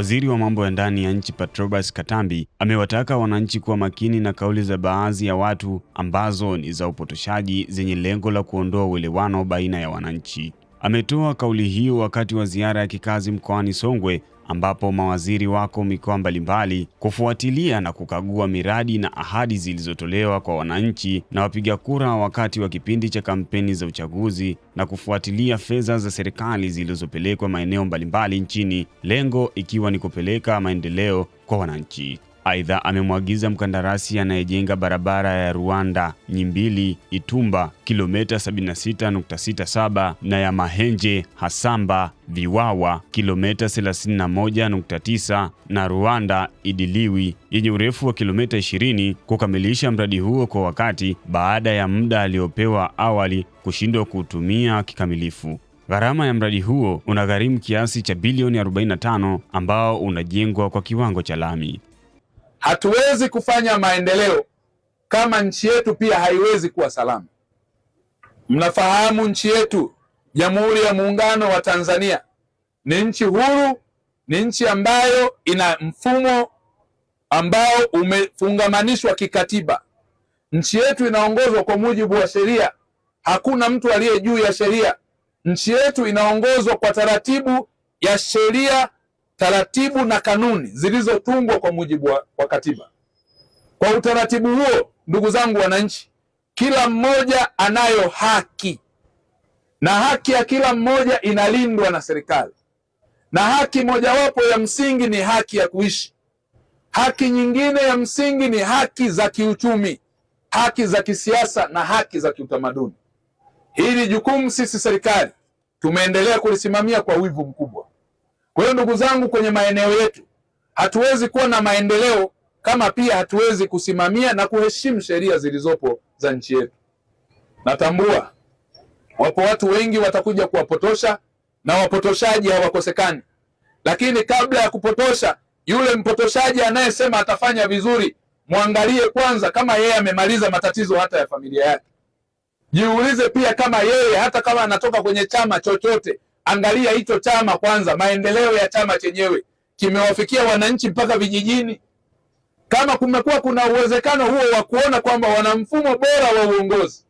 Waziri wa mambo ya ndani ya nchi Patrobas Katambi amewataka wananchi kuwa makini na kauli za baadhi ya watu ambazo ni za upotoshaji zenye lengo la kuondoa uelewano baina ya wananchi. Ametoa kauli hiyo wakati wa ziara ya kikazi mkoani Songwe, ambapo mawaziri wako mikoa mbalimbali kufuatilia na kukagua miradi na ahadi zilizotolewa kwa wananchi na wapiga kura wakati wa kipindi cha kampeni za uchaguzi na kufuatilia fedha za serikali zilizopelekwa maeneo mbalimbali nchini, lengo ikiwa ni kupeleka maendeleo kwa wananchi. Aidha, amemwagiza mkandarasi anayejenga barabara ya Ruanda Nyimbili Itumba kilomita 76.67 na ya Mahenje Hasamba Viwawa kilomita 31.9 na Ruanda Idiliwi yenye urefu wa kilomita 20 kukamilisha mradi huo kwa wakati baada ya muda aliopewa awali kushindwa kutumia kikamilifu. Gharama ya mradi huo unagharimu kiasi cha bilioni 45 ambao unajengwa kwa kiwango cha lami. Hatuwezi kufanya maendeleo kama nchi yetu pia haiwezi kuwa salama. Mnafahamu nchi yetu, Jamhuri ya Muungano wa Tanzania, ni nchi huru, ni nchi ambayo ina mfumo ambao umefungamanishwa kikatiba. Nchi yetu inaongozwa kwa mujibu wa sheria. Hakuna mtu aliye juu ya sheria. Nchi yetu inaongozwa kwa taratibu ya sheria, taratibu na kanuni zilizotungwa kwa mujibu wa katiba. Kwa utaratibu huo, ndugu zangu wananchi, kila mmoja anayo haki, na haki ya kila mmoja inalindwa na serikali, na haki mojawapo ya msingi ni haki ya kuishi. Haki nyingine ya msingi ni haki za kiuchumi, haki za kisiasa na haki za kiutamaduni. Hili jukumu sisi serikali tumeendelea kulisimamia kwa wivu mkubwa. Kwa hiyo ndugu zangu, kwenye maeneo yetu hatuwezi kuwa na maendeleo kama pia hatuwezi kusimamia na kuheshimu sheria zilizopo za nchi yetu. Natambua wapo watu wengi watakuja kuwapotosha na wapotoshaji hawakosekani, lakini kabla ya kupotosha, yule mpotoshaji anayesema atafanya vizuri, muangalie kwanza kama yeye amemaliza matatizo hata ya familia yake. Jiulize pia kama yeye, hata kama anatoka kwenye chama chochote, angalia hicho chama kwanza, maendeleo ya chama chenyewe kimewafikia wananchi mpaka vijijini. Kama kumekuwa kuna uwezekano huo wa kuona kwamba wana mfumo bora wa uongozi,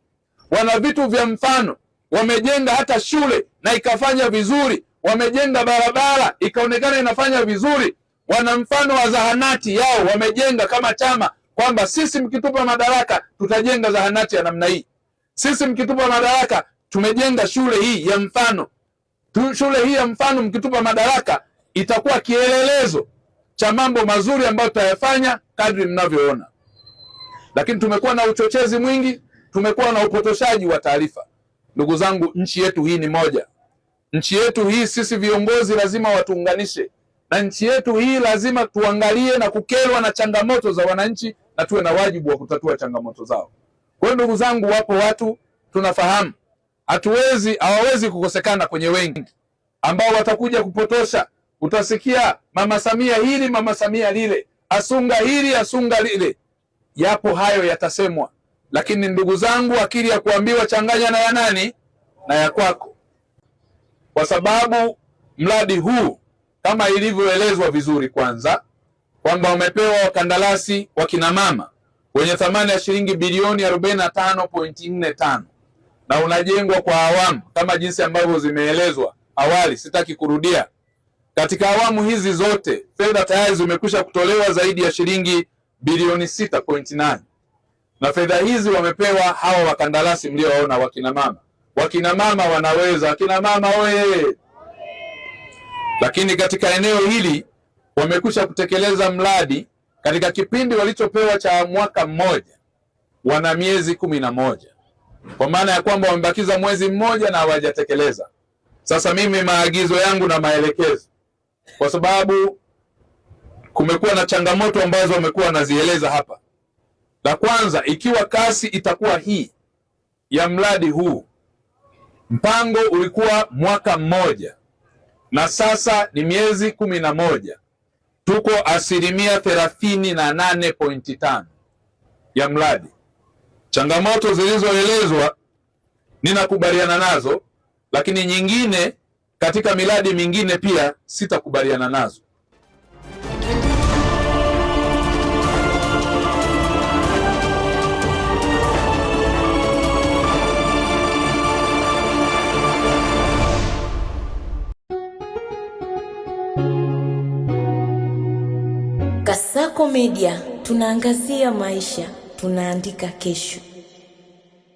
wana vitu vya mfano, wamejenga hata shule na ikafanya vizuri, wamejenga barabara ikaonekana inafanya vizuri, wana mfano wa zahanati yao wamejenga kama chama, kwamba sisi mkitupa madaraka tutajenga zahanati ya namna hii, sisi mkitupa madaraka tumejenga shule hii ya mfano. Shule hii ya mfano mkitupa madaraka itakuwa kielelezo cha mambo mazuri ambayo tutayafanya kadri mnavyoona. Lakini tumekuwa na uchochezi mwingi, tumekuwa na upotoshaji wa taarifa. Ndugu zangu, nchi yetu hii ni moja. Nchi yetu hii sisi viongozi lazima watuunganishe, na nchi yetu hii lazima tuangalie na kukerwa na changamoto za wananchi na tuwe na wajibu wa kutatua changamoto zao. Kwa hiyo ndugu zangu, wapo watu tunafahamu hawawezi kukosekana kwenye wengi ambao watakuja kupotosha. Utasikia Mama Samia hili, Mama Samia lile, asunga hili, asunga lile. Yapo hayo yatasemwa, lakini ndugu zangu, akili ya kuambiwa changanya na ya nani? Na ya kwako. Kwa sababu mradi huu kama ilivyoelezwa vizuri, kwanza kwamba umepewa wakandarasi wa kina mama wenye thamani ya shilingi bilioni 45.45 na unajengwa kwa awamu kama jinsi ambavyo zimeelezwa awali, sitaki kurudia. Katika awamu hizi zote fedha tayari zimekwisha kutolewa zaidi ya shilingi bilioni 6.8, na fedha hizi wamepewa hawa wakandarasi mliowaona wakina mama. Wakina mama wanaweza, wakina mama oye! Lakini katika eneo hili wamekwisha kutekeleza mradi katika kipindi walichopewa cha mwaka mmoja, wana miezi 11, kwa maana ya kwamba wamebakiza mwezi mmoja na hawajatekeleza. Sasa mimi maagizo yangu na maelekezo, kwa sababu kumekuwa na changamoto ambazo wamekuwa wanazieleza hapa. La kwanza, ikiwa kasi itakuwa hii ya mradi huu, mpango ulikuwa mwaka mmoja na sasa ni miezi 11, tuko 38.5% ya mradi. Changamoto zilizoelezwa ninakubaliana nazo, lakini nyingine katika miradi mingine pia sitakubaliana nazo. Sako Media, tunaangazia maisha, tunaandika kesho.